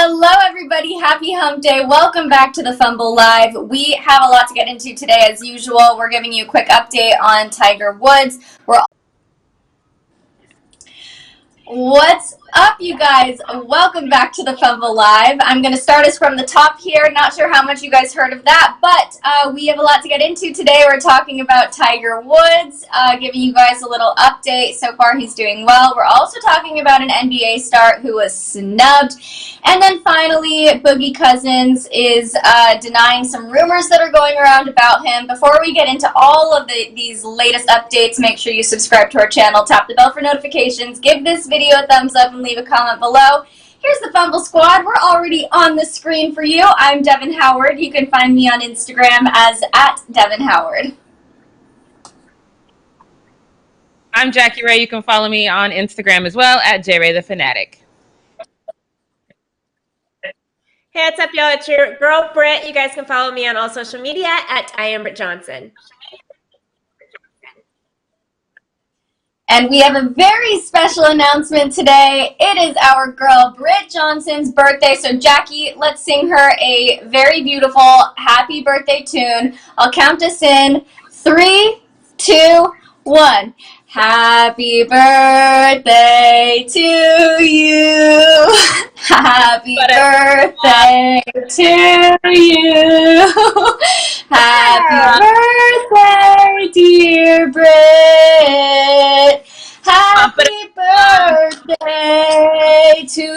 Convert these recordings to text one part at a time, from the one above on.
Hello, everybody. Happy Hump Day. Welcome back to the Fumble Live. We have a lot to get into today, as usual. We're giving you a quick update on Tiger Woods. What's up, you guys? Welcome back to the Fumble Live. I'm going to start us from the top here. Not sure how much you guys heard of that, but we have a lot to get into today. We're talking about Tiger Woods, giving you guys a little update. So far, he's doing well. We're also talking about an NBA star who was snubbed. And then finally, Boogie Cousins is denying some rumors that are going around about him. Before we get into all of these latest updates, make sure you subscribe to our channel, tap the bell for notifications, give this video a thumbs up, and leave a comment below. Here's the Fumble Squad. We're already on the screen for you. I'm Devin Howard. You can find me on Instagram as @DevinHoward. I'm Jackie Ray. You can follow me on Instagram as well @JRayTheFanatic. Hey, what's up, y'all? It's your girl, Britt. You guys can follow me on all social media @IamBrittJohnson. And we have a very special announcement today. It is our girl, Britt Johnson's birthday. So, Jackie, let's sing her a very beautiful happy birthday tune. I'll count us in. 3, 2, 1. Happy birthday to you. Happy birthday to you. Happy birthday, dear Britt. Happy birthday to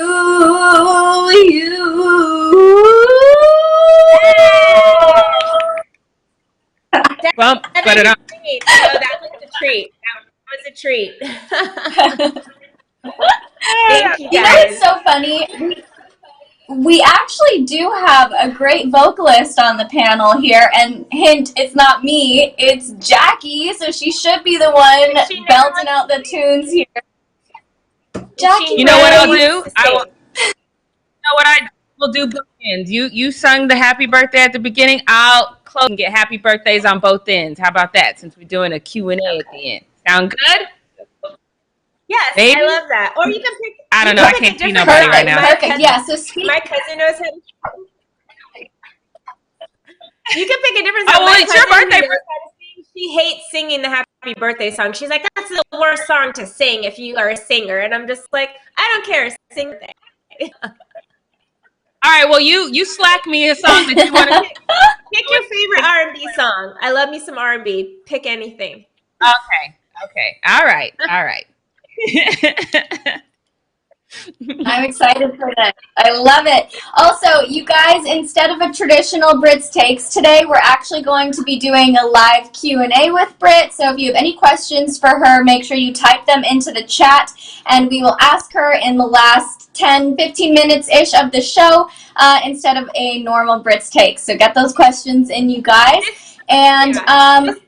you. Well, put it on. That was a treat. That was a treat. Thank you, guys. You know what's so funny? We actually do have a great vocalist on the panel here, and hint, it's not me, it's Jackie, so she should be the one belting out the tunes here. Jackie, you know what I'll do? I will do bookends. You sung the happy birthday at the beginning. I'll close and get happy birthdays on both ends. How about that? Since we're doing a Q&A at the end. Sound good? Yes, Maybe? I love that. Or you can pick. I don't know. I can't see nobody right now. Perfect. Yeah. So my cousin knows him. You can pick a different song. Oh, well, it's your birthday. She hates singing the happy birthday song. She's like, that's the worst song to sing if you are a singer. And I'm just like, I don't care. Sing it. All right. Well, you slack me a song that you want to pick. Pick your favorite R&B song. I love me some R&B. Pick anything. Okay. All right. I'm excited for that. I love it. Also, you guys, instead of a traditional Britt's Takes today, we're actually going to be doing a live Q&A with Britt. So if you have any questions for her, make sure you type them into the chat, and we will ask her in the last 10-15 minutes-ish of the show instead of a normal Britt's Takes. So get those questions in, you guys. And just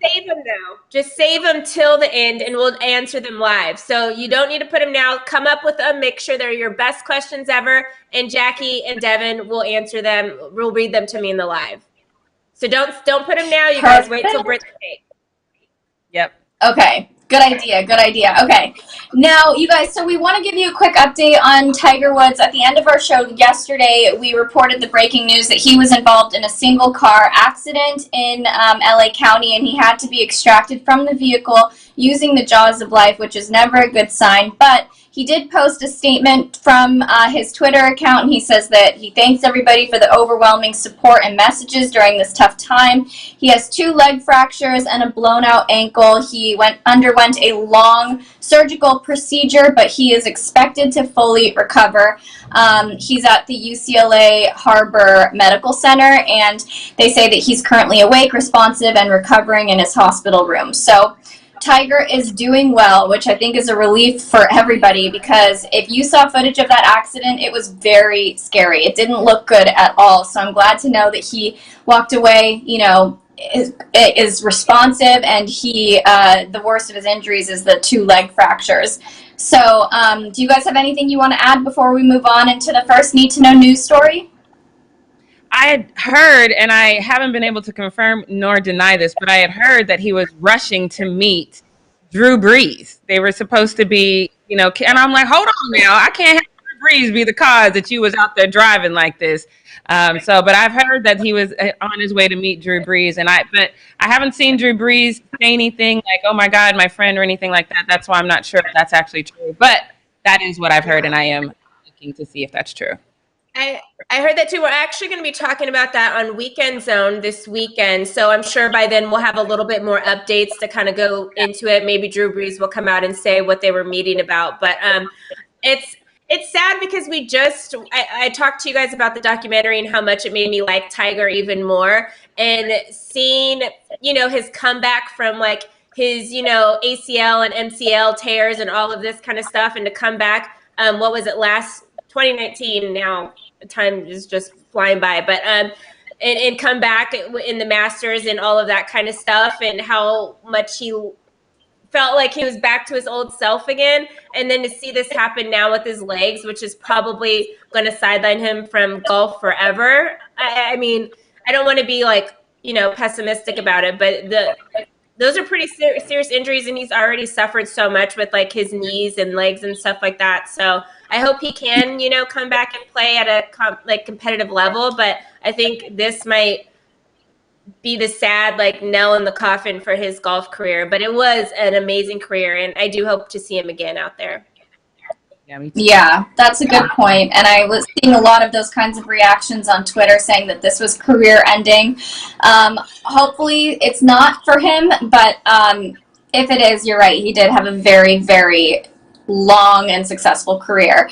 save them though. Just save them till the end, and we'll answer them live. So you don't need to put them now. Come up with them. Make sure they're your best questions ever. And Jackie and Devin will answer them. Will read them to me in the live. So don't put them now. You guys wait till Britt's take. Yep. Okay. Good idea. Okay. Now, you guys, so we want to give you a quick update on Tiger Woods. At the end of our show yesterday, we reported the breaking news that he was involved in a single car accident in LA County, and he had to be extracted from the vehicle using the jaws of life, which is never a good sign. But he did post a statement from his Twitter account, and he says that he thanks everybody for the overwhelming support and messages during this tough time. He has 2 leg fractures and a blown-out ankle. He underwent a long surgical procedure, but he is expected to fully recover. He's at the UCLA Harbor Medical Center, and they say that he's currently awake, responsive, and recovering in his hospital room. So Tiger is doing well, which I think is a relief for everybody, because if you saw footage of that accident, it was very scary. It didn't look good at all. So I'm glad to know that he walked away, is responsive, and he the worst of his injuries is the 2 leg fractures. So do you guys have anything you want to add before we move on into the first need to know news story? I had heard, and I haven't been able to confirm nor deny this, but I had heard that he was rushing to meet Drew Brees. They were supposed to be, and I'm like, hold on now, I can't have Drew Brees be the cause that you was out there driving like this. But I've heard that he was on his way to meet Drew Brees, but I haven't seen Drew Brees say anything like, "Oh my God, my friend," or anything like that. That's why I'm not sure if that's actually true. But that is what I've heard, and I am looking to see if that's true. I heard that too. We're actually going to be talking about that on Weekend Zone this weekend. So I'm sure by then we'll have a little bit more updates to kind of go into it. Maybe Drew Brees will come out and say what they were meeting about. But it's sad because I talked to you guys about the documentary and how much it made me like Tiger even more. And seeing, his comeback from like his, ACL and MCL tears and all of this kind of stuff, and to come back, what was it, last 2019 now? Time is just flying by, but and come back in the Masters and all of that kind of stuff, and how much he felt like he was back to his old self again. And then to see this happen now with his legs, which is probably going to sideline him from golf forever. I mean, I don't want to be like, pessimistic about it, but those are pretty serious injuries, and he's already suffered so much with like his knees and legs and stuff like that. So I hope he can, come back and play at a competitive level. But I think this might be the sad like nail in the coffin for his golf career. But it was an amazing career, and I do hope to see him again out there. Yeah, that's a good point. And I was seeing a lot of those kinds of reactions on Twitter saying that this was career ending. Hopefully it's not for him, but if it is, you're right. He did have a very, very long and successful career.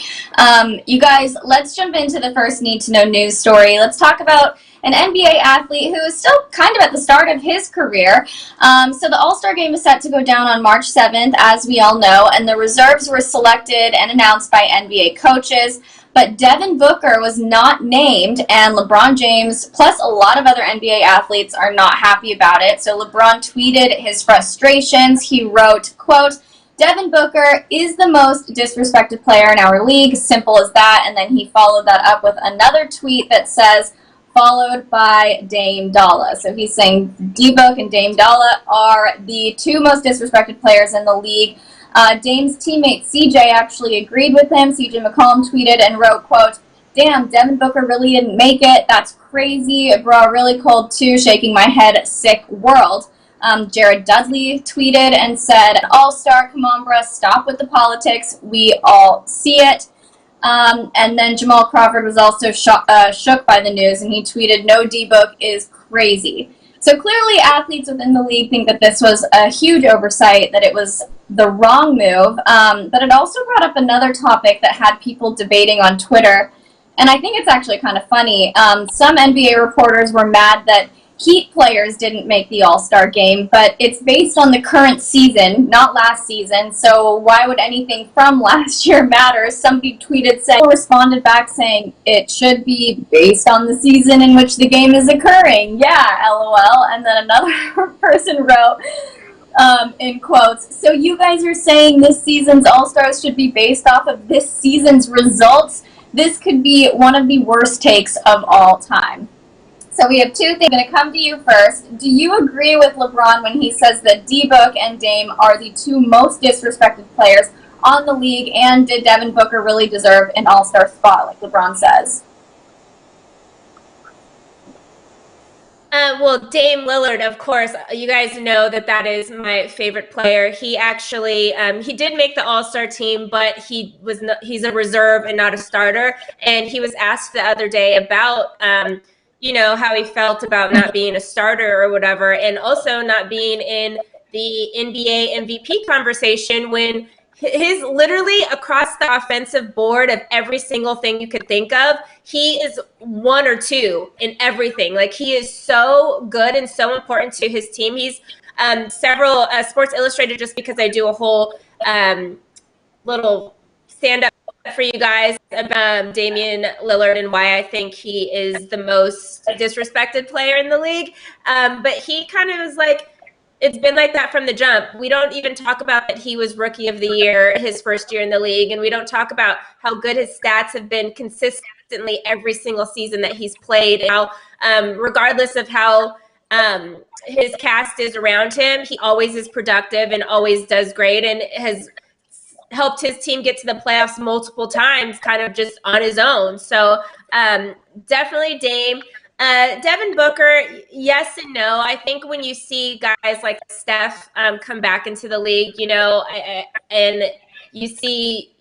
You guys, let's jump into the first need to know news story. Let's talk about an NBA athlete who is still kind of at the start of his career. So the All-Star Game is set to go down on March 7th, as we all know, and the reserves were selected and announced by NBA coaches. But Devin Booker was not named, and LeBron James, plus a lot of other NBA athletes, are not happy about it. So LeBron tweeted his frustrations. He wrote, quote, "Devin Booker is the most disrespected player in our league, simple as that." And then he followed that up with another tweet that says, followed by Dame Dollar. So he's saying D-Book and Dame Dollar are the two most disrespected players in the league. Dame's teammate CJ actually agreed with him. CJ McCollum tweeted and wrote, quote, "Damn, Devin Booker really didn't make it. That's crazy. Bro, really cold too. Shaking my head. Sick world." Jared Dudley tweeted and said, "All-star, come on, bruh, stop with the politics. We all see it." And then Jamal Crawford was also shook by the news, and he tweeted, "No D-Book is crazy." So clearly athletes within the league think that this was a huge oversight, that it was the wrong move. But it also brought up another topic that had people debating on Twitter, and I think it's actually kind of funny. Some NBA reporters were mad that Heat players didn't make the All-Star game, but it's based on the current season, not last season, so why would anything from last year matter? Somebody responded back saying it should be based on the season in which the game is occurring. Yeah, LOL. And then another person wrote, in quotes, "So you guys are saying this season's All-Stars should be based off of this season's results? This could be one of the worst takes of all time." So we have two things. I'm going to come to you first. Do you agree with LeBron when he says that D-Book and Dame are the two most disrespected players on the league, and did Devin Booker really deserve an all-star spot, like LeBron says? Well, Dame Lillard, of course, you guys know that is my favorite player. He actually, he did make the All-Star team, but he's a reserve and not a starter. And he was asked the other day about, how he felt about not being a starter or whatever, and also not being in the NBA MVP conversation when his literally across the offensive board of every single thing you could think of, he is one or two in everything. Like, he is so good and so important to his team. He's several Sports Illustrated, just because I do a whole little stand-up for you guys about Damian Lillard and why I think he is the most disrespected player in the league. But he kind of is like, it's been like that from the jump. We don't even talk about that he was Rookie of the Year his first year in the league, and we don't talk about how good his stats have been consistently every single season that he's played. And how, regardless of how his cast is around him, he always is productive and always does great, and has helped his team get to the playoffs multiple times, kind of just on his own. So definitely Dame. Devin Booker, yes and no. I think when you see guys like Steph come back into the league, and you see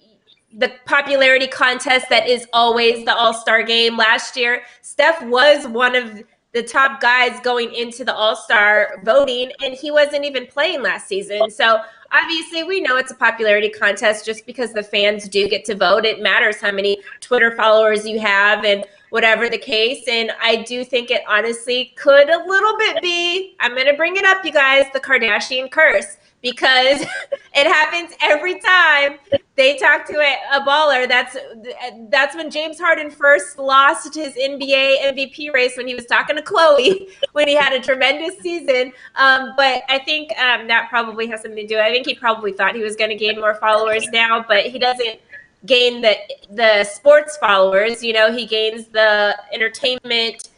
the popularity contest that is always the All-Star game. Last year, Steph was one of the top guys going into the All-Star voting, and he wasn't even playing last season. So obviously we know it's a popularity contest just because the fans do get to vote. It matters how many Twitter followers you have and whatever the case. And I do think it honestly could a little bit be, I'm going to bring it up, you guys, the Kardashian curse, because it happens every time they talk to a baller. That's when James Harden first lost his NBA MVP race, when he was talking to Chloe, when he had a tremendous season. But I think that probably has something to do. I think he probably thought he was going to gain more followers now, but he doesn't gain the sports followers. He gains the entertainment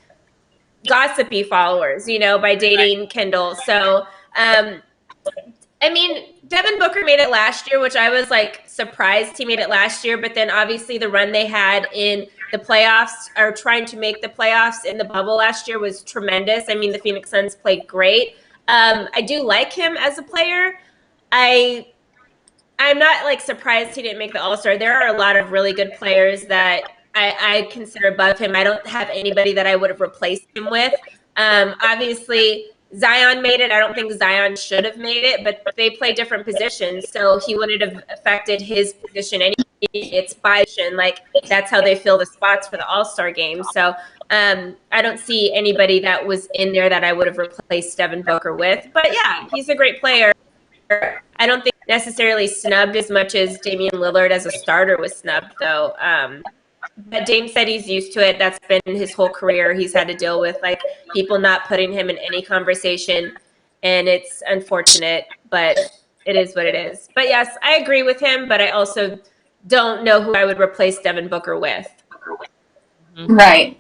gossipy followers, by dating Kendall. So, I mean, Devin Booker made it last year, which I was surprised he made it last year. But then obviously the run they had in the playoffs, or trying to make the playoffs in the bubble last year, was tremendous. I mean, the Phoenix Suns played great. I do like him as a player. I'm not surprised he didn't make the All-Star. There are a lot of really good players that I consider above him. I don't have anybody that I would have replaced him with. Obviously, Zion made it. I don't think Zion should have made it, but they play different positions, so he wouldn't have affected his position anyway. It's by position. That's how they fill the spots for the All-Star game. So I don't see anybody that was in there that I would have replaced Devin Booker with. But yeah, he's a great player. I don't think necessarily snubbed as much as Damian Lillard as a starter was snubbed, though. But Dame said he's used to it. That's been his whole career. He's had to deal with people not putting him in any conversation, and it's unfortunate, but it is what it is. But yes, I agree with him, but I also don't know who I would replace Devin Booker with. Right.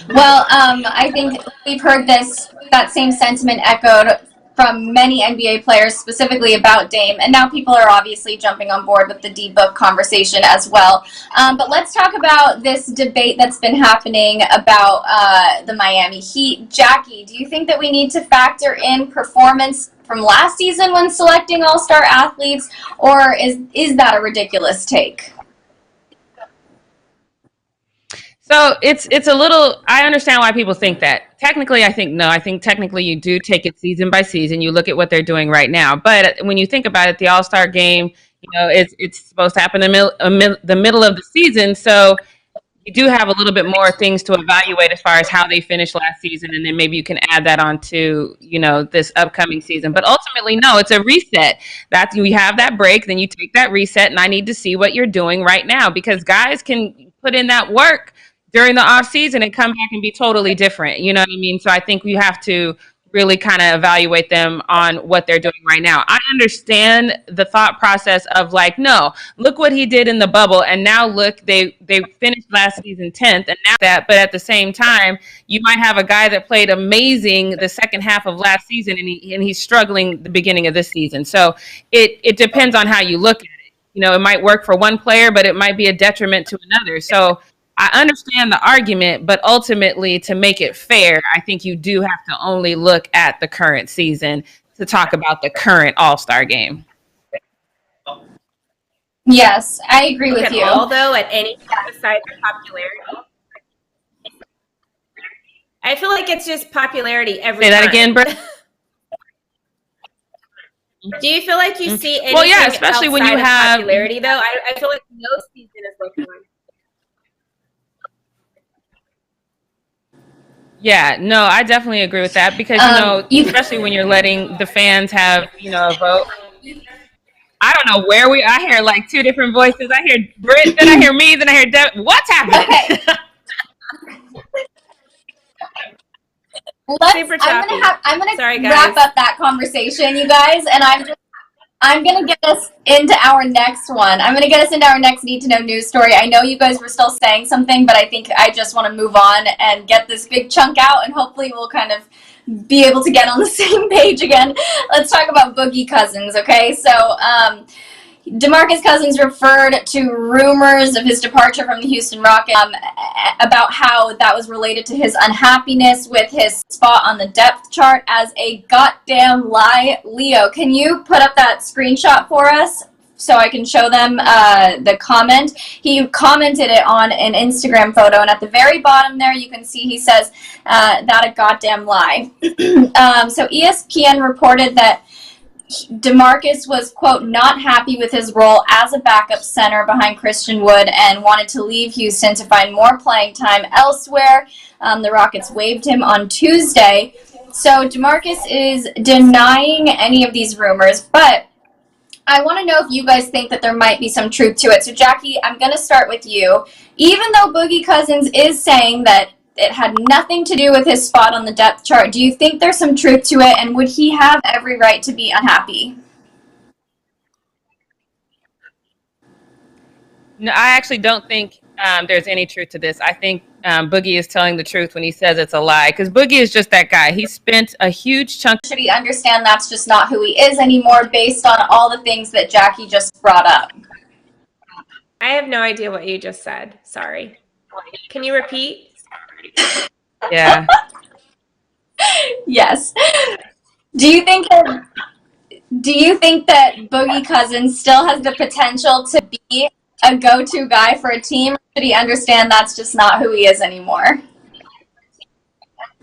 Well, I think we've heard that same sentiment echoed from many NBA players, specifically about Dame, and now people are obviously jumping on board with the D-Book conversation as well. But let's talk about this debate that's been happening about the Miami Heat. Jackie, do you think that we need to factor in performance from last season when selecting all-star athletes, or is that a ridiculous take? So it's a little, I understand why people think that. Technically, I think no. I think technically you do take it season by season. You look at what they're doing right now. But when you think about it, the All-Star game, it's supposed to happen in the middle of the season. So you do have a little bit more things to evaluate as far as how they finished last season. And then maybe you can add that on to, this upcoming season. But ultimately, no, it's a reset. You have that break, then you take that reset, and I need to see what you're doing right now, because guys can put in that work during the off season and come back and be totally different. You know what I mean? So I think we have to really kind of evaluate them on what they're doing right now. I understand the thought process of no, look what he did in the bubble. And now look, they finished last season 10th and now that, but at the same time, you might have a guy that played amazing the second half of last season and he's struggling the beginning of this season. So it depends on how you look at it. It might work for one player, but it might be a detriment to another. So I understand the argument, but ultimately, to make it fair, I think you do have to only look at the current season to talk about the current All-Star game. Yes, I agree with you. Although at any time besides popularity, I feel like it's just popularity every time. Say that again, Britt? Do you feel like you see anything especially when you have popularity, though? I feel like no season is looking like. Yeah, no, I definitely agree with that because, especially when you're letting the fans have, a vote. I don't know where I hear two different voices. I hear Britt, then I hear me, then I hear Devin. What's happening? Okay. I'm gonna wrap up that conversation, you guys, and I'm going to get us into our next one. I'm going to get us into our next Need to Know news story. I know you guys were still saying something, but I think I just want to move on and get this big chunk out, and hopefully we'll kind of be able to get on the same page again. Let's talk about Boogie Cousins, okay? So DeMarcus Cousins referred to rumors of his departure from the Houston Rockets about how that was related to his unhappiness with his spot on the depth chart as a goddamn lie. Leo, can you put up that screenshot for us so I can show them the comment? He commented it on an Instagram photo, and at the very bottom there you can see he says, that a goddamn lie. So ESPN reported that DeMarcus was, quote, not happy with his role as a backup center behind Christian Wood and wanted to leave Houston to find more playing time elsewhere. The Rockets waived him on Tuesday. So DeMarcus is denying any of these rumors, but I want to know if you guys think that there might be some truth to it. So, Jackie, I'm going to start with you. Even though Boogie Cousins is saying that it had nothing to do with his spot on the depth chart, do you think there's some truth to it, and would he have every right to be unhappy? No, I actually don't think there's any truth to this. I think Boogie is telling the truth when he says it's a lie, because Boogie is just that guy. He spent a huge chunk. Should he understand that's just not who he is anymore based on all the things that Jackie just brought up? I have no idea what you just said. Sorry. Can you repeat? Yeah. Yes. Do you think that Boogie Cousins still has the potential to be a go-to guy for a team? Or should he understand that's just not who he is anymore?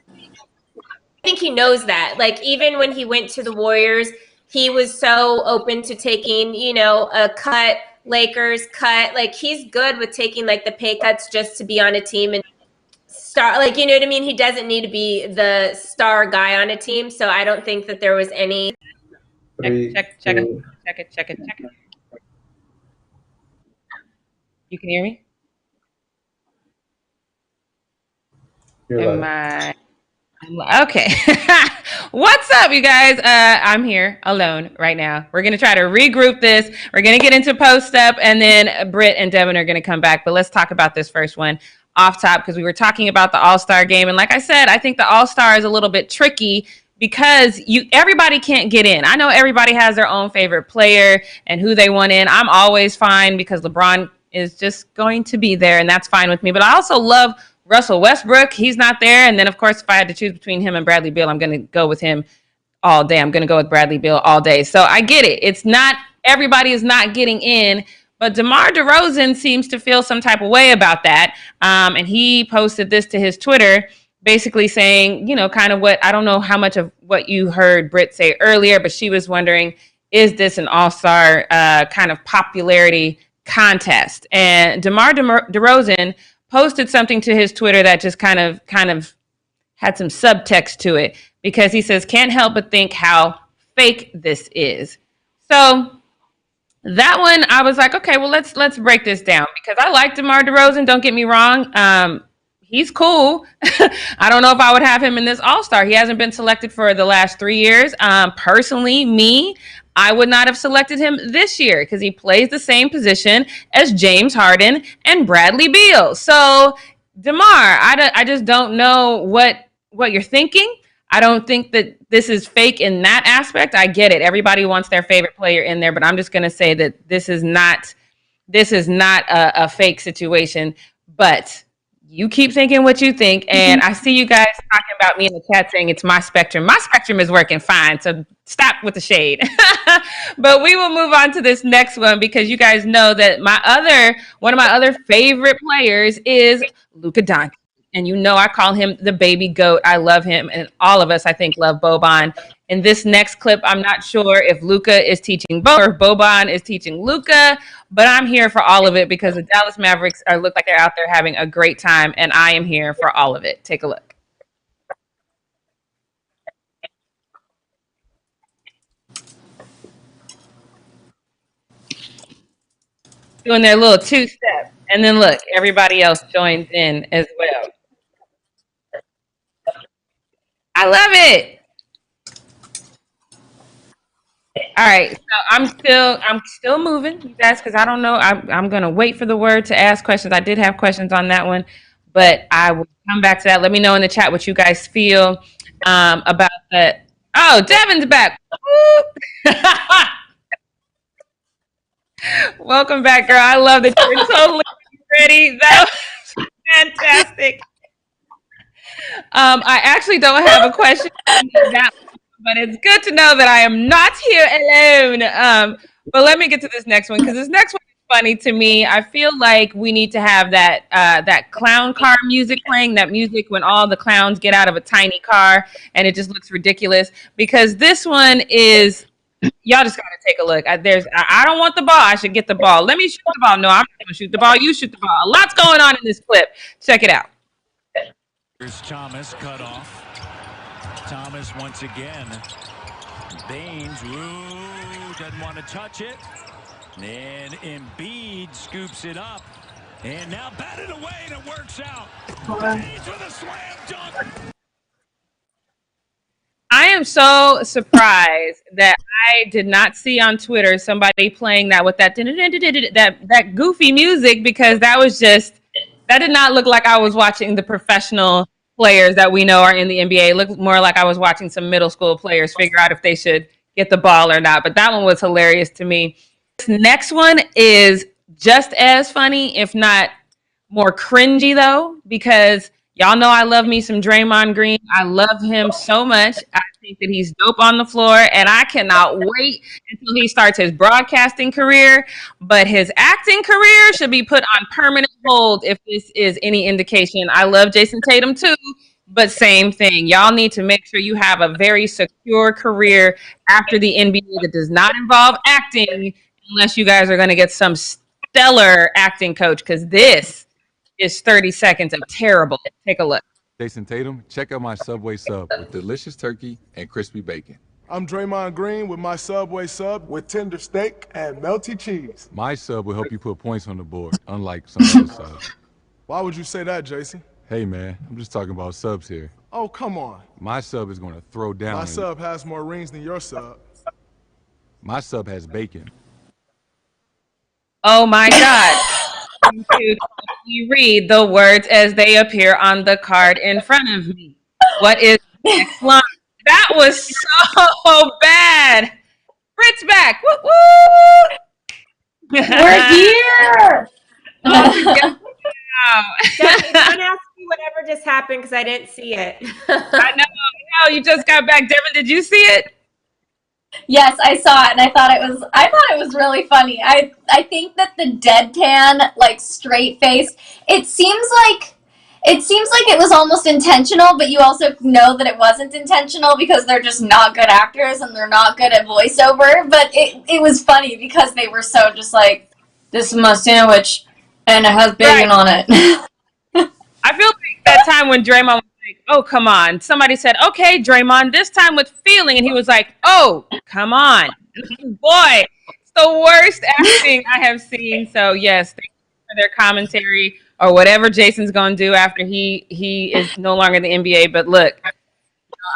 I think he knows that. Like, even when he went to the Warriors, he was so open to taking, a cut, Lakers cut. Like, he's good with taking, like, the pay cuts just to be on a team and star. Like, you know what I mean? He doesn't need to be the star guy on a team. So I don't think that there was any. Check it. You can hear me? Okay. What's up, you guys? I'm here alone right now. We're going to try to regroup this. We're going to get into post-up, and then Britt and Devin are going to come back. But let's talk about this first one off top, because we were talking about the All-Star game. And like I said, I think the All-Star is a little bit tricky because everybody can't get in. I know everybody has their own favorite player and who they want in. I'm always fine because LeBron is just going to be there, and that's fine with me. But I also love Russell Westbrook. He's not there. And then, of course, if I had to choose between him and Bradley Beal, I'm going to go with him all day. I'm going to go with Bradley Beal all day. So I get it. It's not everybody is not getting in, but DeMar DeRozan seems to feel some type of way about that. And he posted this to his Twitter, basically saying, kind of what, I don't know how much of what you heard Britt say earlier, but she was wondering, is this an all-star kind of popularity contest? And DeMar DeRozan posted something to his Twitter that just kind of had some subtext to it, because he says, can't help but think how fake this is. So that one, I was like, okay, well, let's break this down, because I like DeMar DeRozan. Don't get me wrong. He's cool. I don't know if I would have him in this All-Star. He hasn't been selected for the last 3 years. Personally, I would not have selected him this year because he plays the same position as James Harden and Bradley Beal. So, DeMar, I just don't know what you're thinking. I don't think that this is fake in that aspect. I get it. Everybody wants their favorite player in there, but I'm just going to say that this is not a fake situation. But you keep thinking what you think, and I see you guys talking about me in the chat saying it's my spectrum. My spectrum is working fine, so stop with the shade. But we will move on to this next one, because you guys know that one of my other favorite players is Luka Doncic. And I call him the baby goat. I love him, and all of us, I think, love Boban. In this next clip, I'm not sure if Luka is teaching Bo or if Boban is teaching Luka, but I'm here for all of it because the Dallas Mavericks look like they're out there having a great time, and I am here for all of it. Take a look. Doing their little two-step, and then look, everybody else joins in as well. I love it. All right, so I'm still moving, you guys, because I don't know. I'm gonna wait for the word to ask questions. I did have questions on that one, but I will come back to that. Let me know in the chat what you guys feel about that. Oh, Devin's back. Welcome back, girl. I love that you're totally ready. That was fantastic. I actually don't have a question for that, but it's good to know that I am not here alone. But let me get to this next one because this next one is funny to me. I feel like we need to have that clown car music playing. That music when all the clowns get out of a tiny car and it just looks ridiculous. Because this one is. Y'all just gotta take a look. I don't want the ball. I should get the ball. Let me shoot the ball. No, I'm not gonna shoot the ball. You shoot the ball. A lot's going on in this clip. Check it out. Here's Thomas cut off. Thomas once again. Baines, doesn't want to touch it. And Embiid scoops it up. And now batted away and it works out. Baines with a slam dunk. I am so surprised that I did not see on Twitter somebody playing that with that goofy music because that did not look like I was watching the professional players that we know are in the NBA. It looked more like I was watching some middle school players figure out if they should get the ball or not. But that one was hilarious to me. This next one is just as funny, if not more cringy, though, because y'all know I love me some Draymond Green. I love him so much. I think that he's dope on the floor, and I cannot wait until he starts his broadcasting career. But his acting career should be put on permanent hold if this is any indication. I love Jason Tatum too, but same thing. Y'all need to make sure you have a very secure career after the NBA that does not involve acting, unless you guys are going to get some stellar acting coach, because this is 30 seconds of terrible. Take a look. Jason Tatum, check out my Subway sub with delicious turkey and crispy bacon. I'm Draymond Green with my Subway sub with tender steak and melty cheese. My sub will help you put points on the board, unlike some other subs. Why would you say that, Jason? Hey man, I'm just talking about subs here. Oh, come on. My sub is going to throw down. My sub has more rings than your sub. My sub has bacon. Oh my God. You read the words as they appear on the card in front of me. What is the next line? That was so bad. Britt's back. Woo woo. We're here. Don't ask me whatever just happened because I didn't see it. I know. You just got back. Devin, did you see it? Yes, I saw it, and I thought it was really funny. I think that the deadpan, like straight face, it seems like it was almost intentional, but you also know that it wasn't intentional because they're just not good actors and they're not good at voiceover. But it was funny because they were so just like, this is my sandwich and it has bacon on it. I feel like that time when Draymond was like, oh, come on. Somebody said, okay, Draymond, this time with feeling. And he was like, oh, come on. Boy, it's the worst acting I have seen. So, yes, thank you for their commentary or whatever Jason's going to do after he is no longer in the NBA. But look,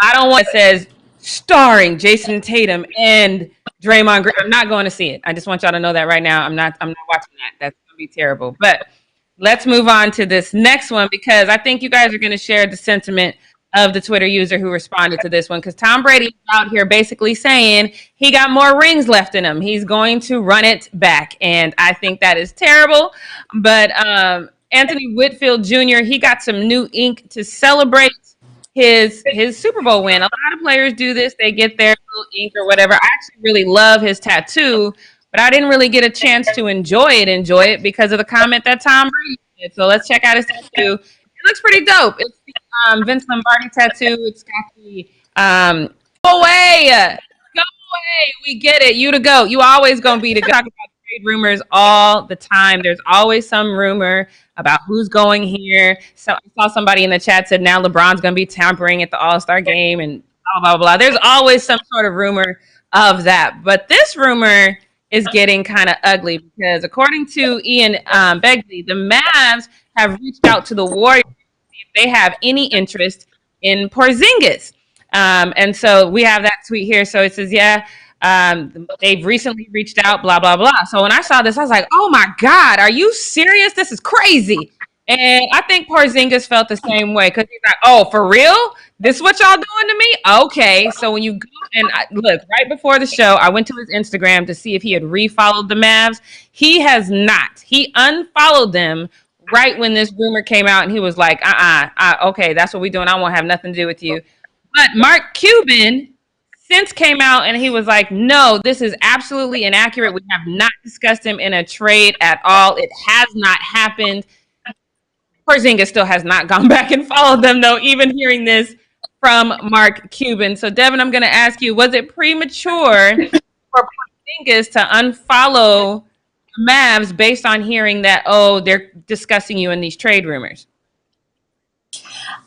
I don't want it says starring Jason Tatum and Draymond Green. I'm not going to see it. I just want y'all to know that right now. I'm not watching that. That's going to be terrible. But let's move on to this next one because I think you guys are going to share the sentiment of the Twitter user who responded to this one because Tom Brady is out here basically saying he got more rings left in him. He's going to run it back, and I think that is terrible. But Anthony Whitfield Jr., he got some new ink to celebrate his Super Bowl win. A lot of players do this. They get their little ink or whatever. I actually really love his tattoo, but I didn't really get a chance to enjoy it because of the comment that Tom Brady did. So let's check out his tattoo. It looks pretty dope. It's the Vince Lombardi tattoo. It's got the go away. We get it. You to go. You always gonna be the go. Talk about trade rumors all the time. There's always some rumor about who's going here. So I saw somebody in the chat said now LeBron's gonna be tampering at the All-Star game and blah blah blah. There's always some sort of rumor of that. But this rumor is getting kind of ugly because according to Ian Begley, the Mavs have reached out to the Warriors to see if they have any interest in Porzingis. And so we have that tweet here. So it says, they've recently reached out, blah, blah, blah. So when I saw this, I was like, oh my God, are you serious? This is crazy. And I think Porzingis felt the same way because he's like, "Oh, for real? This is what y'all doing to me? Okay." So when you go and look right before the show, I went to his Instagram to see if he had refollowed the Mavs. He has not. He unfollowed them right when this rumor came out, and he was like, okay, that's what we doing. I won't have nothing to do with you." But Mark Cuban since came out and he was like, "No, this is absolutely inaccurate. We have not discussed him in a trade at all. It has not happened." Porzingis still has not gone back and followed them, though, even hearing this from Mark Cuban. So, Devin, I'm going to ask you, was it premature for Porzingis to unfollow the Mavs based on hearing that, oh, they're discussing you in these trade rumors?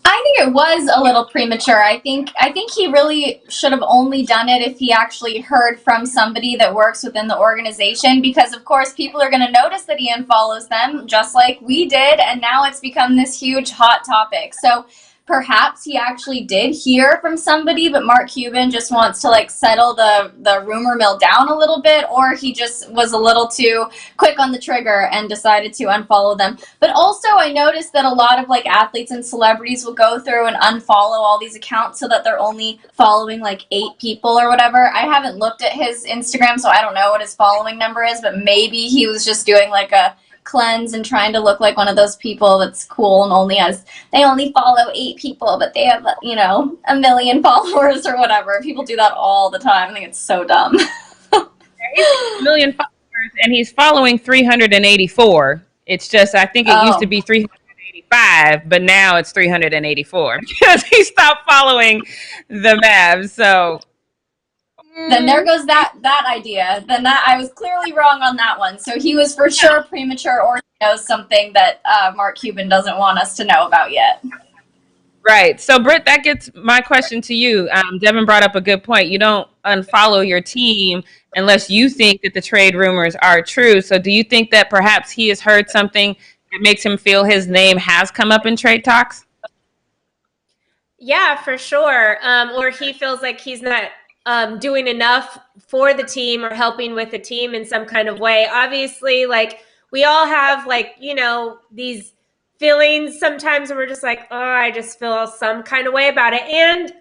I think it was a little premature. I think he really should have only done it if he actually heard from somebody that works within the organization, because of course people are going to notice that he unfollows them just like we did, and now it's become this huge hot topic. So perhaps he actually did hear from somebody, but Mark Cuban just wants to like settle the rumor mill down a little bit, or he just was a little too quick on the trigger and decided to unfollow them. But also I noticed that a lot of like athletes and celebrities will go through and unfollow all these accounts so that they're only following like 8 people or whatever. I haven't looked at his Instagram, so I don't know what his following number is, but maybe he was just doing like a cleanse and trying to look like one of those people that's cool and they only follow 8 people, but they have, you know, 1 million followers or whatever. People do that all the time. I think it's so dumb. He's 1 million followers and he's following 384. It's just, I think it used to be 385, but now it's 384 because he stopped following the Mavs. So then there goes that idea. Then that I was clearly wrong on that one. So he was for sure premature, or he knows something that Mark Cuban doesn't want us to know about yet. Right. So, Britt, that gets my question to you. Devin brought up a good point. You don't unfollow your team unless you think that the trade rumors are true. So do you think that perhaps he has heard something that makes him feel his name has come up in trade talks? Yeah, for sure. Or he feels like he's not doing enough for the team or helping with the team in some kind of way. Obviously, like we all have like, you know, these feelings sometimes where we're just like, oh, I just feel some kind of way about it. And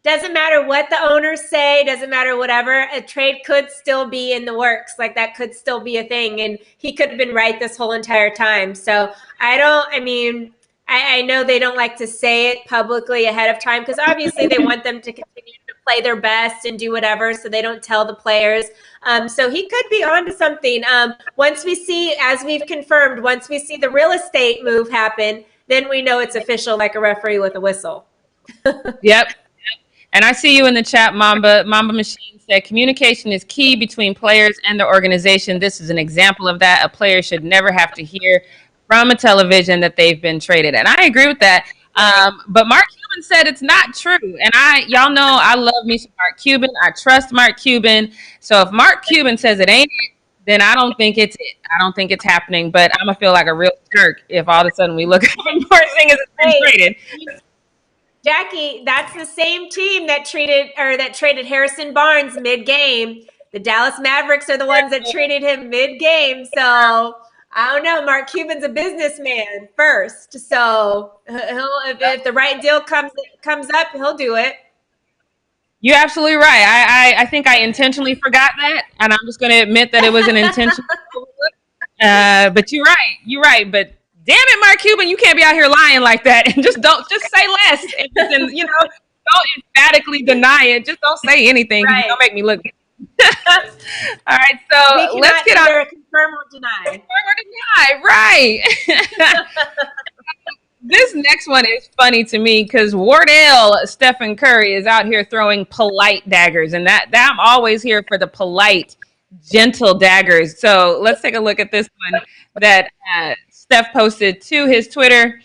doesn't matter what the owners say, doesn't matter whatever, a trade could still be in the works. Like that could still be a thing. And he could have been right this whole entire time. So I know they don't like to say it publicly ahead of time because obviously they want them to continue to play their best and do whatever, so they don't tell the players. So he could be onto something. Once we see, as we've confirmed, once we see the real estate move happen, then we know it's official, like a referee with a whistle. Yep. And I see you in the chat, Mamba. Mamba Machine said, communication is key between players and the organization. This is an example of that. A player should never have to hear from a television that they've been traded. And I agree with that. But Mark Cuban said it's not true. And y'all know I love me some Mark Cuban. I trust Mark Cuban. So if Mark Cuban says it ain't it, then I don't think it's it. I don't think it's happening. But I'm going to feel like a real jerk if all of a sudden we look up and Porzingis has been traded. Jackie, that's the same team that traded Harrison Barnes mid-game. The Dallas Mavericks are the ones that traded him mid-game. So I don't know. Mark Cuban's a businessman first, so if the right deal comes up, he'll do it. You're absolutely right. I think I intentionally forgot that, and I'm just going to admit that it was an intentional. But you're right. You're right. But damn it, Mark Cuban, you can't be out here lying like that, and just say less, and you know, don't emphatically deny it. Just don't say anything. Right. Don't make me look. All right, so let's get on. Confirm or deny. Confirm or deny, right? This next one is funny to me because Wardell Stephen Curry is out here throwing polite daggers, and that I'm always here for the polite, gentle daggers. So let's take a look at this one that Steph posted to his Twitter.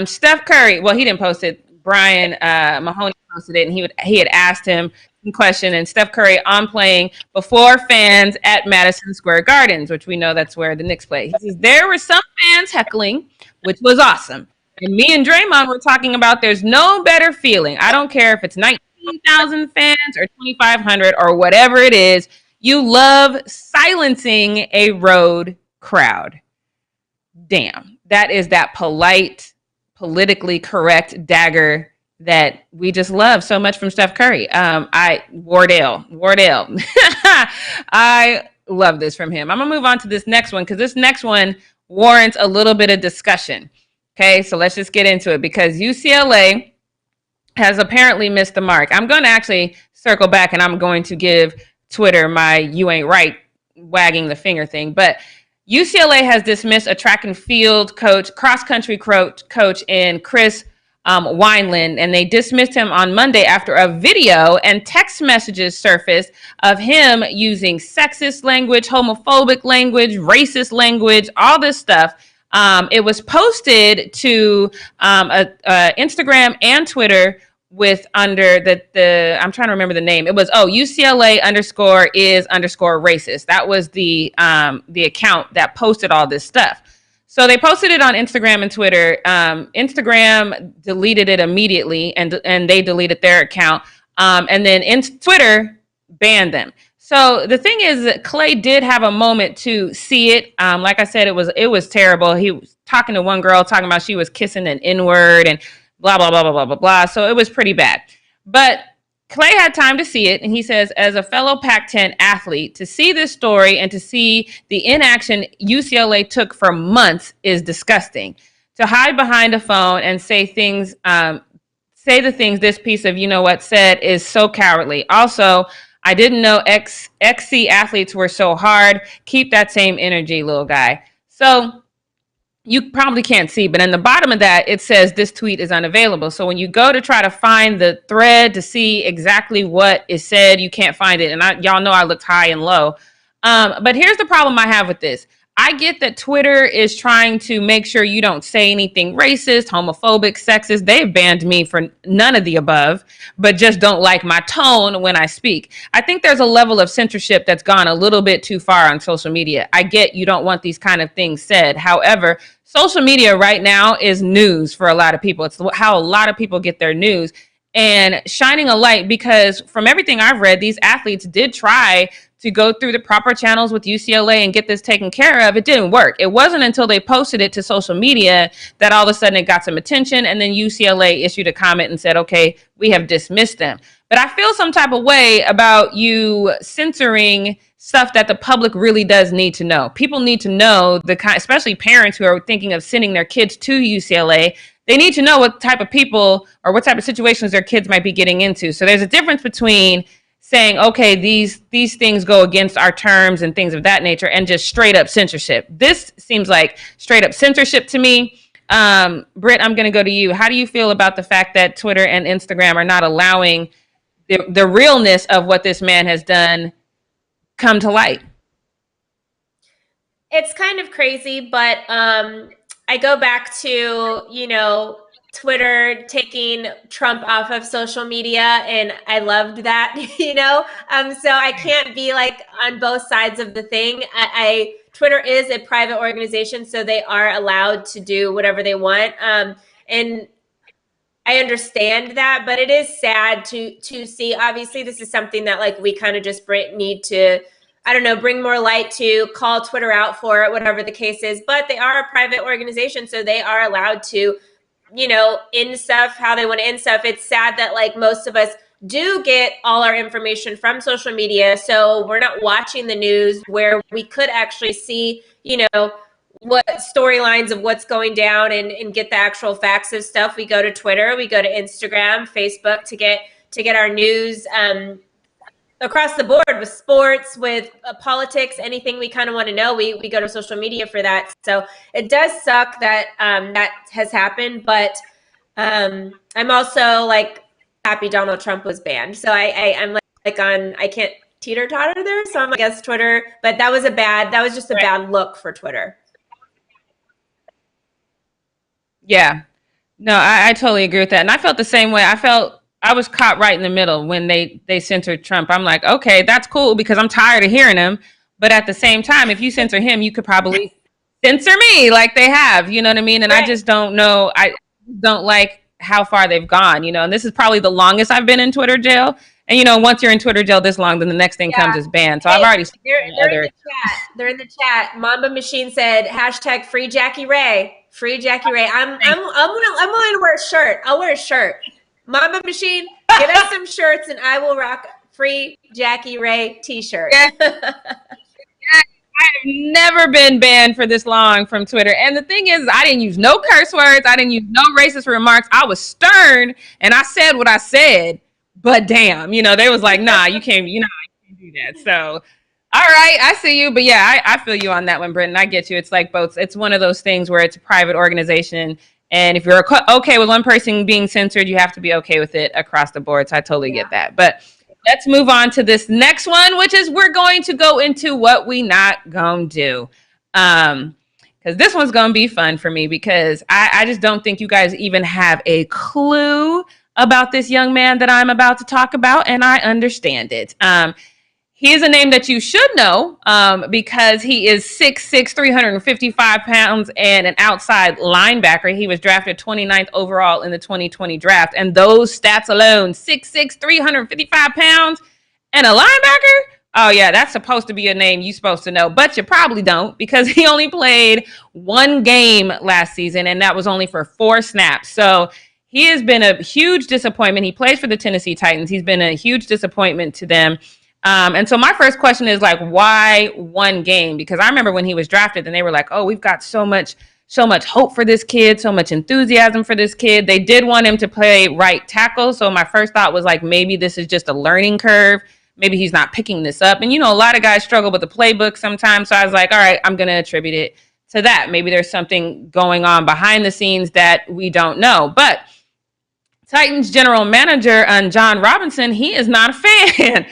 Steph Curry, well, he didn't post it. Brian Mahoney posted it, and he had asked him question, and Steph Curry on playing before fans at Madison Square Gardens, which we know that's where the Knicks play. He says, there were some fans heckling, which was awesome. And me and Draymond were talking about there's no better feeling. I don't care if it's 19,000 fans or 2,500 or whatever it is. You love silencing a road crowd. Damn. that is that polite, politically correct dagger that we just love so much from Steph Curry. Wardell. I love this from him. I'm gonna move on to this next one because this next one warrants a little bit of discussion. Okay, so let's just get into it because UCLA has apparently missed the mark. I'm going to actually circle back and I'm going to give Twitter my "you ain't right" wagging the finger thing, but UCLA has dismissed a track and field coach, cross-country coach in Chris Wineland, and they dismissed him on Monday after a video and text messages surfaced of him using sexist language, homophobic language, racist language, all this stuff. It was posted to Instagram and Twitter with under the I'm trying to remember the name. It was UCLA _is _racist. That was the account that posted all this stuff. So they posted it on Instagram and Twitter. Instagram deleted it immediately, and they deleted their account. And then Twitter banned them. So the thing is that Clay did have a moment to see it. Like I said, it was terrible. He was talking to one girl, talking about she was kissing an N-word and blah, blah, blah, blah, blah, blah, blah. So it was pretty bad. But Clay had time to see it, and he says, as a fellow Pac-10 athlete, to see this story and to see the inaction UCLA took for months is disgusting. To hide behind a phone and say the things this piece of you know what said is so cowardly. Also, I didn't know XC athletes were so hard. Keep that same energy, little guy. So you probably can't see, but in the bottom of that, it says this tweet is unavailable. So when you go to try to find the thread to see exactly what is said, you can't find it. And y'all know I looked high and low. But here's the problem I have with this. I get that Twitter is trying to make sure you don't say anything racist, homophobic, sexist. They've banned me for none of the above, but just don't like my tone when I speak. I think there's a level of censorship that's gone a little bit too far on social media. I get you don't want these kind of things said. However, social media right now is news for a lot of people. It's how a lot of people get their news. And shining a light, because from everything I've read, these athletes did try to go through the proper channels with UCLA and get this taken care of. It didn't work. It wasn't until they posted it to social media that all of a sudden it got some attention, and then UCLA issued a comment and said, okay, we have dismissed them. But I feel some type of way about you censoring stuff that the public really does need to know. People need to know, especially parents who are thinking of sending their kids to UCLA, they need to know what type of people or what type of situations their kids might be getting into. So there's a difference between saying, okay, these things go against our terms and things of that nature, and just straight up censorship. This seems like straight up censorship to me. Britt, I'm going to go to you. How do you feel about the fact that Twitter and Instagram are not allowing the realness of what this man has done come to light? It's kind of crazy, but I go back to, Twitter taking Trump off of social media, and I loved that, so I can't be like on both sides of the thing. Twitter is a private organization, so they are allowed to do whatever they want. And I understand that, but it is sad to see. Obviously, this is something that like we kind of just need to, I don't know, bring more light to, call Twitter out for it, whatever the case is. But they are a private organization, so they are allowed to, end stuff how they want to end stuff. It's sad that like most of us do get all our information from social media, so we're not watching the news where we could actually see, what storylines of what's going down and get the actual facts of stuff. We go to Twitter, we go to Instagram, Facebook to get our news across the board with sports, with politics, anything we kind of want to know. We go to social media for that. So it does suck that that has happened, but I'm also like happy Donald Trump was banned. So I'm like on, I can't teeter-totter there. So I'm, I guess, Twitter, but that was just a bad look for Twitter. Yeah, no, I totally agree with that. And I felt the same way. I was caught right in the middle when they censored Trump. I'm like, okay, that's cool because I'm tired of hearing him. But at the same time, if you censor him, you could probably censor me like they have, you know what I mean? And right. I just don't know. I don't like how far they've gone, and this is probably the longest I've been in Twitter jail. And, once you're in Twitter jail this long, then the next thing comes is ban. So I've already seen they're in the chat. Mamba Machine said, #free Jackie Ray. Free Jackie Ray. I'm willing to wear a shirt. I'll wear a shirt. Mama Machine, get us some shirts and I will rock Free Jackie Ray t-shirt. I have never been banned for this long from Twitter. And the thing is, I didn't use no curse words. I didn't use no racist remarks. I was stern and I said what I said. But damn, they was like, nah, you can't do that. So, all right, I see you. But yeah, I feel you on that one, Britt. I get you. It's like both. It's one of those things where it's a private organization. And if you're okay with one person being censored, you have to be okay with it across the board. So I totally get that. But let's move on to this next one, which is we're going to go into what we not gonna do. Because this one's going to be fun for me because I just don't think you guys even have a clue about this young man that I'm about to talk about, and I understand it. He is a name that you should know because he is 6'6", 355 pounds, and an outside linebacker. He was drafted 29th overall in the 2020 draft. And those stats alone, 6'6", 355 pounds, and a linebacker? Oh, yeah, that's supposed to be a name you're supposed to know. But you probably don't because he only played one game last season, and that was only for 4 snaps. So he has been a huge disappointment. He plays for the Tennessee Titans. He's been a huge disappointment to them. And so my first question is like, why one game? Because I remember when he was drafted and they were like, oh, we've got so much hope for this kid, so much enthusiasm for this kid. They did want him to play right tackle. So my first thought was like, maybe this is just a learning curve. Maybe he's not picking this up. And, a lot of guys struggle with the playbook sometimes. So I was like, all right, I'm going to attribute it to that. Maybe there's something going on behind the scenes that we don't know. But Titans general manager John Robinson, he is not a fan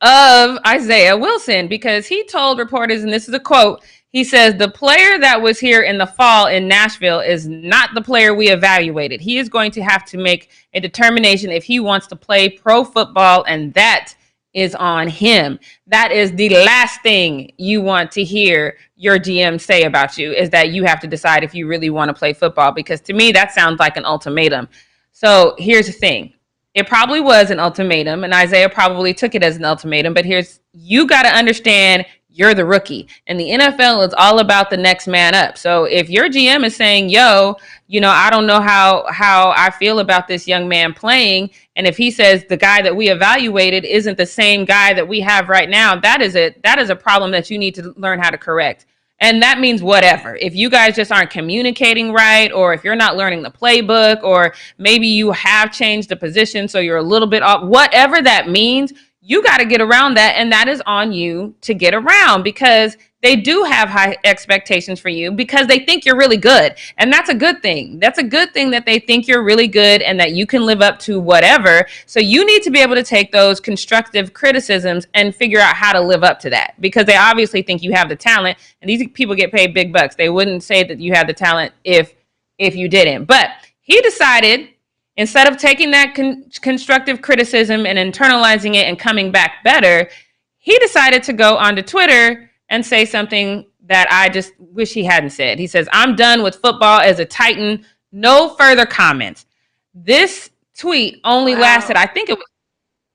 of Isaiah Wilson because he told reporters, and this is a quote, he says, the player that was here in the fall in Nashville is not the player we evaluated. He is going to have to make a determination if he wants to play pro football, and that is on him. That is the last thing you want to hear your GM say about you, is that you have to decide if you really want to play football, because to me, that sounds like an ultimatum. So here's the thing. It probably was an ultimatum, and Isaiah probably took it as an ultimatum, but you got to understand you're the rookie, and the NFL is all about the next man up. So if your GM is saying, yo, I don't know how I feel about this young man playing, and if he says the guy that we evaluated isn't the same guy that we have right now, that is a problem that you need to learn how to correct. And that means whatever. If you guys just aren't communicating right, or if you're not learning the playbook, or maybe you have changed the position so you're a little bit off, whatever that means, you got to get around that. And that is on you to get around, because they do have high expectations for you because they think you're really good. And that's a good thing. That's a good thing that they think you're really good and that you can live up to whatever. So you need to be able to take those constructive criticisms and figure out how to live up to that, because they obviously think you have the talent, and these people get paid big bucks. They wouldn't say that you have the talent if you didn't. But he decided, instead of taking that constructive criticism and internalizing it and coming back better, he decided to go onto Twitter and say something that I just wish he hadn't said. He says, I'm done with football as a Titan. No further comments. This tweet only lasted, I think it was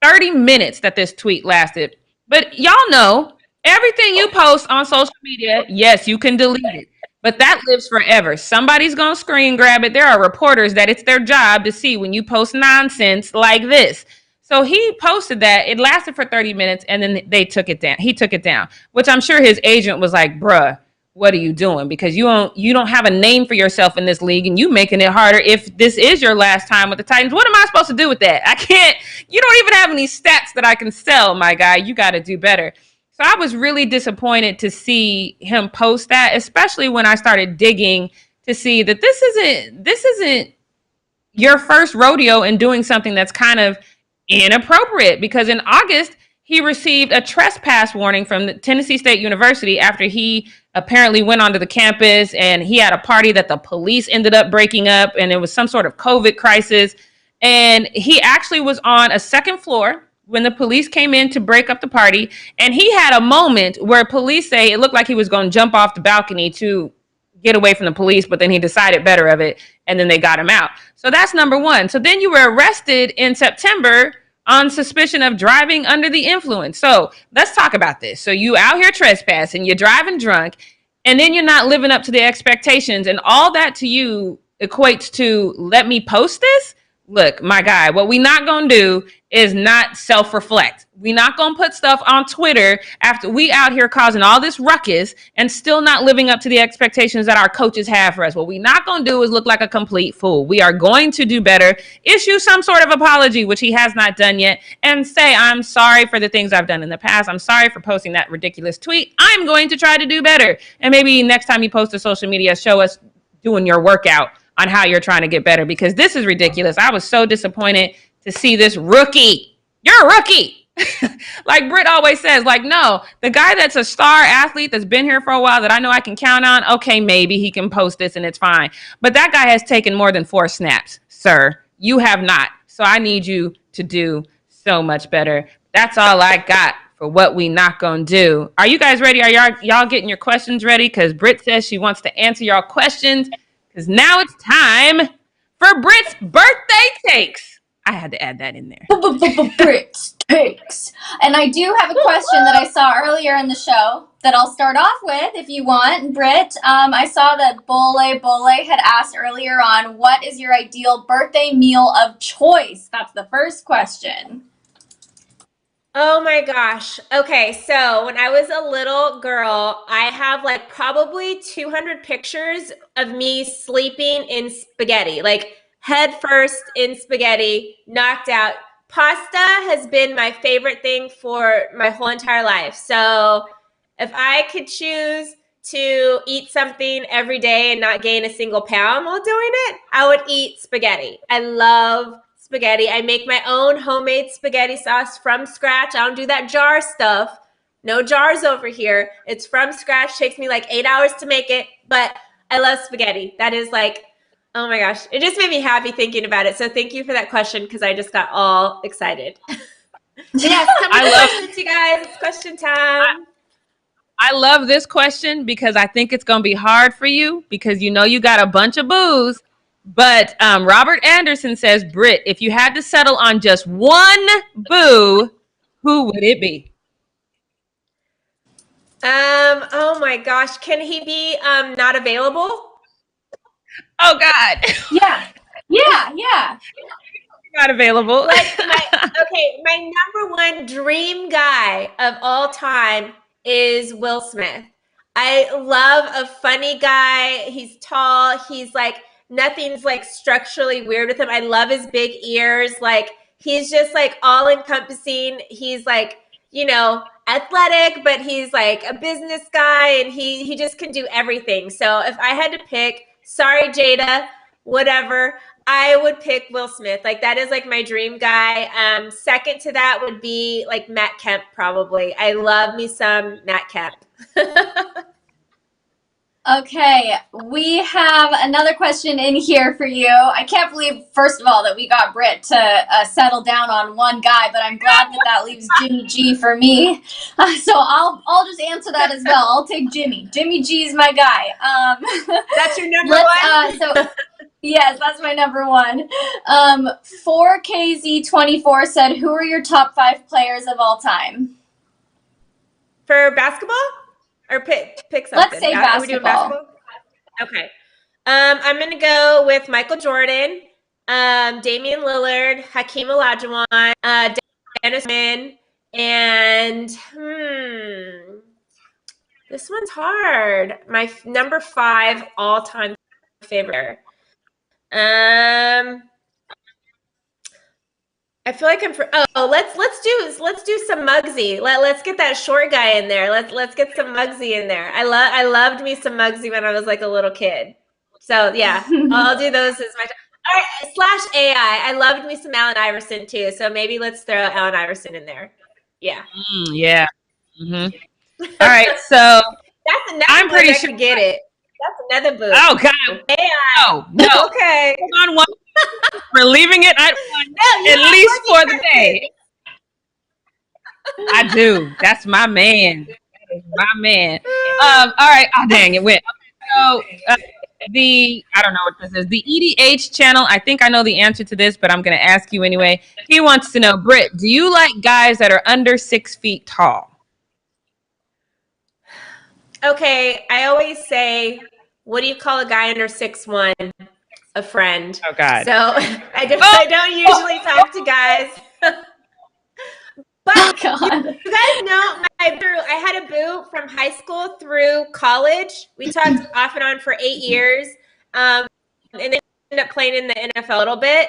30 minutes that this tweet lasted. But y'all know, everything you post on social media, yes, you can delete it, but that lives forever. Somebody's going to screen grab it. There are reporters that it's their job to see when you post nonsense like this. So he posted that. It lasted for 30 minutes, and then they took it down. He took it down, which I'm sure his agent was like, bruh, what are you doing? Because you don't have a name for yourself in this league, and you making it harder. If this is your last time with the Titans, what am I supposed to do with that? I can't. You don't even have any stats that I can sell, my guy. You got to do better. So I was really disappointed to see him post that, especially when I started digging to see that this isn't your first rodeo in doing something that's kind of inappropriate, because in August he received a trespass warning from the Tennessee State University after he apparently went onto the campus and he had a party that the police ended up breaking up, and it was some sort of COVID crisis, and he actually was on a second floor when the police came in to break up the party, and he had a moment where police say it looked like he was going to jump off the balcony to get away from the police, but then he decided better of it, and then they got him out. So that's number one. So then you were arrested in September on suspicion of driving under the influence. So let's talk about this. So you out here trespassing, you're driving drunk, and then you're not living up to the expectations, and all that to you equates to let me post this. Look, my guy, what we not gonna do is not self-reflect. We not gonna put stuff on Twitter after we out here causing all this ruckus and still not living up to the expectations that our coaches have for us. What we not gonna do is look like a complete fool. We are going to do better, issue some sort of apology, which he has not done yet, and say, I'm sorry for the things I've done in the past. I'm sorry for posting that ridiculous tweet. I'm going to try to do better. And maybe next time you post to social media, show us doing your workout on how you're trying to get better, because this is ridiculous. I was so disappointed to see this rookie. You're a rookie. Like Britt always says, like, no, the guy that's a star athlete that's been here for a while that I know I can count on, okay, maybe he can post this and it's fine. But that guy has taken more than 4 snaps, sir. You have not. So I need you to do so much better. That's all I got for what we not gonna do. Are you guys ready? Are y'all getting your questions ready? Because Britt says she wants to answer y'all questions. Because now it's time for Britt's birthday takes. I had to add that in there. Britt's takes. And I do have a question that I saw earlier in the show that I'll start off with if you want. Britt, I saw that Bole had asked earlier on, what is your ideal birthday meal of choice? That's the first question. Oh my gosh. Okay, so when I was a little girl, I have like probably 200 pictures of me sleeping in spaghetti, like head first in spaghetti, knocked out. Pasta has been my favorite thing for my whole entire life. So if I could choose to eat something every day and not gain a single pound while doing it, I would eat spaghetti. I love spaghetti. I make my own homemade spaghetti sauce from scratch. I don't do that jar stuff. No jars over here. It's from scratch. Takes me like 8 hours to make it, but I love spaghetti. That is like, oh my gosh. It just made me happy thinking about it. So thank you for that question, because I just got all excited. Yes, come to the questions, you guys. It's question time. I love this question because I think it's going to be hard for you because you know you got a bunch of booze. But Robert Anderson says, Britt, if you had to settle on just one boo, who would it be? Oh my gosh. Can he be not available? Oh God. Yeah. Not available. Like my number one dream guy of all time is Will Smith. I love a funny guy. He's tall. He's like, nothing's like structurally weird with him. I love his big ears. Like, he's just like all encompassing. He's like, you know, athletic, but he's like a business guy, and he just can do everything. So if I had to pick, sorry, Jada, whatever, I would pick Will Smith. Like, that is like my dream guy. Second to that would be like Matt Kemp, probably. I love me some Matt Kemp. Okay, we have another question in here for you. I can't believe, first of all, that we got Britt to settle down on one guy, but I'm glad that leaves Jimmy G for me. So I'll just answer that as well. I'll take Jimmy. Jimmy G is my guy. That's your number one? Yes, that's my number one. 4KZ24 said, who are your top 5 players of all time? For basketball? Or pick something. Let's say basketball. Are we doing basketball? Okay. I'm going to go with Michael Jordan, Damian Lillard, Hakeem Olajuwon, Dennis Rodman, and this one's hard. My number 5 all-time favorite. I feel like I'm for. Oh, let's do some Muggsy. Let's get that short guy in there. Let's get some Muggsy in there. I loved me some Muggsy when I was like a little kid. So yeah, I'll do those as my. All right, / AI. I loved me some Allen Iverson too. So maybe let's throw Allen Iverson in there. Yeah. Yeah. Mm-hmm. All right, so that's another. I'm pretty sure. Get it. That's another book. Oh God. AI. No. Okay. Hold on one. We're leaving it at least for the day. I do. That's my man. That is my man. All right. Oh, dang, it went. So I don't know what this is. The EDH channel. I think I know the answer to this, but I'm going to ask you anyway. He wants to know, Britt, do you like guys that are under 6 feet tall? Okay, I always say, what do you call a guy under 6'1"? A friend. Oh God. So I don't usually talk to guys. But you guys know I had a boo from high school through college. We talked off and on for 8 years, and then ended up playing in the NFL a little bit.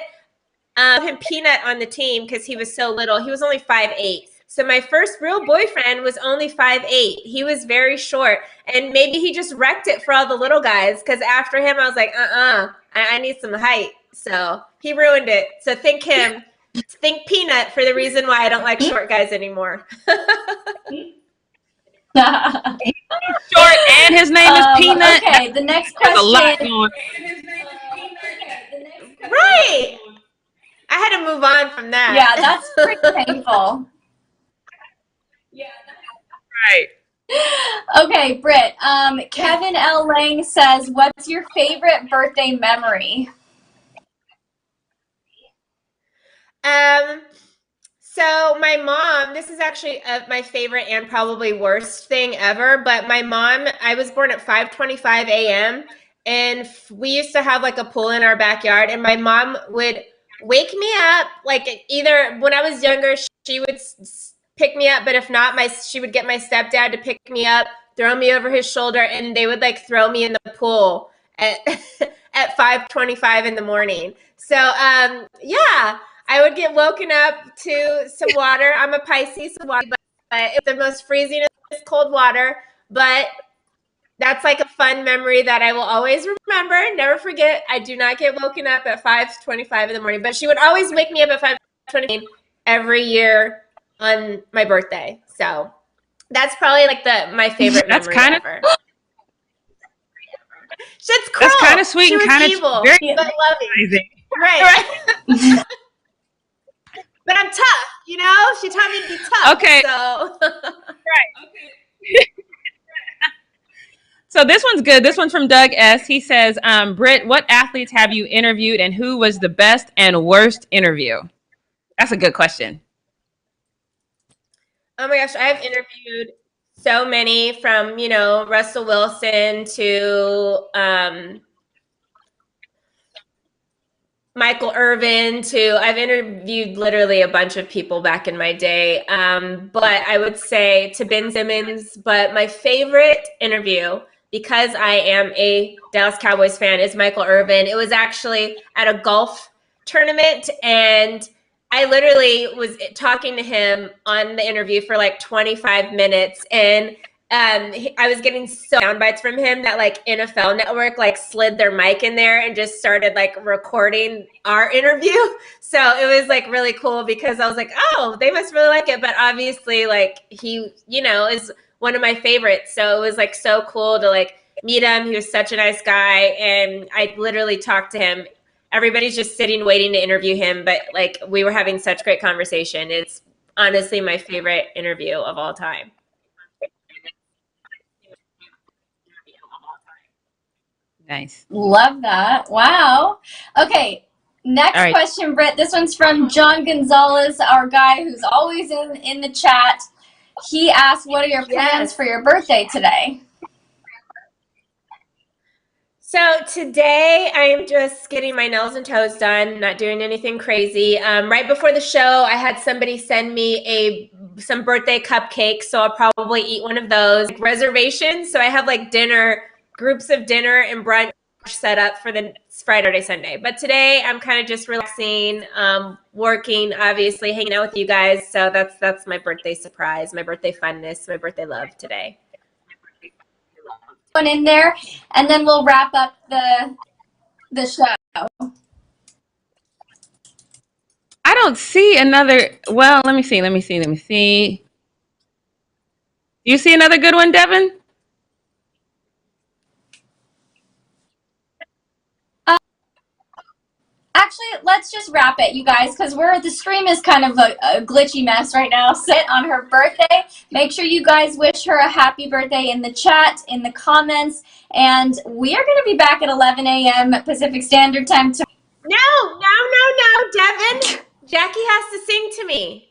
Him Peanut on the team because he was so little. He was only 5'8". So my first real boyfriend was only 5'8". He was very short, and maybe he just wrecked it for all the little guys. Because after him, I was like, I need some height. So he ruined it. So thank him. Think Peanut for the reason why I don't like short guys anymore. Short and his name is Peanut. Okay, the next There's a lot question. going. Right. I had to move on from that. Yeah, that's pretty painful. Right. Okay, Britt. Kevin L. Lang says, "What's your favorite birthday memory?" So my mom, this is actually my favorite and probably worst thing ever, but my mom, I was born at 5:25 a.m. and we used to have like a pool in our backyard, and my mom would wake me up, like either when I was younger, she would pick me up, but if not, she would get my stepdad to pick me up, throw me over his shoulder, and they would like throw me in the pool at at 5:25 in the morning. So yeah, I would get woken up to some water. I'm a Pisces, so water, but it's the most freezing cold water. But that's like a fun memory that I will always remember. Never forget. I do not get woken up at 5:25 in the morning, but she would always wake me up at 5:20 every year on my birthday. So that's probably like my favorite memory ever. Shit's cruel. That's kind of sweet and kind of evil, very but loving. Right. But I'm tough, you know? She taught me to be tough. Okay. So. Right. Okay. So this one's good. This one's from Doug S. He says, Britt, what athletes have you interviewed and who was the best and worst interview? That's a good question. Oh my gosh, I've interviewed so many, from, Russell Wilson to Michael Irvin I've interviewed literally a bunch of people back in my day. But I would say to Ben Simmons, but my favorite interview, because I am a Dallas Cowboys fan, is Michael Irvin. It was actually at a golf tournament, and I literally was talking to him on the interview for like 25 minutes, and I was getting so sound bites from him that like NFL Network like slid their mic in there and just started like recording our interview. So it was like really cool because I was like, oh, they must really like it. But obviously like he, is one of my favorites. So it was like so cool to like meet him. He was such a nice guy. And I literally talked to him. Everybody's just sitting, waiting to interview him. But like we were having such great conversation. It's honestly my favorite interview of all time. Nice. Love that. Wow. Okay. Next question, Britt. This one's from John Gonzalez, our guy who's always in the chat. He asked, what are your plans for your birthday today? So today I am just getting my nails and toes done, not doing anything crazy. Right before the show, I had somebody send me some birthday cupcakes, so I'll probably eat one of those. Reservations, so I have like groups of dinner and brunch set up for the Friday, Sunday. But today I'm kind of just relaxing, working, obviously, hanging out with you guys. So that's my birthday surprise, my birthday funness, my birthday love today. One in there, and then we'll wrap up the show. I don't see another. Well, let me see. Do you see another good one, Devin? Actually, let's just wrap it, you guys, because the stream is kind of a glitchy mess right now. Sit on her birthday. Make sure you guys wish her a happy birthday in the chat, in the comments, and we are going to be back at 11 a.m. Pacific Standard Time. No, Devin. Jackie has to sing to me.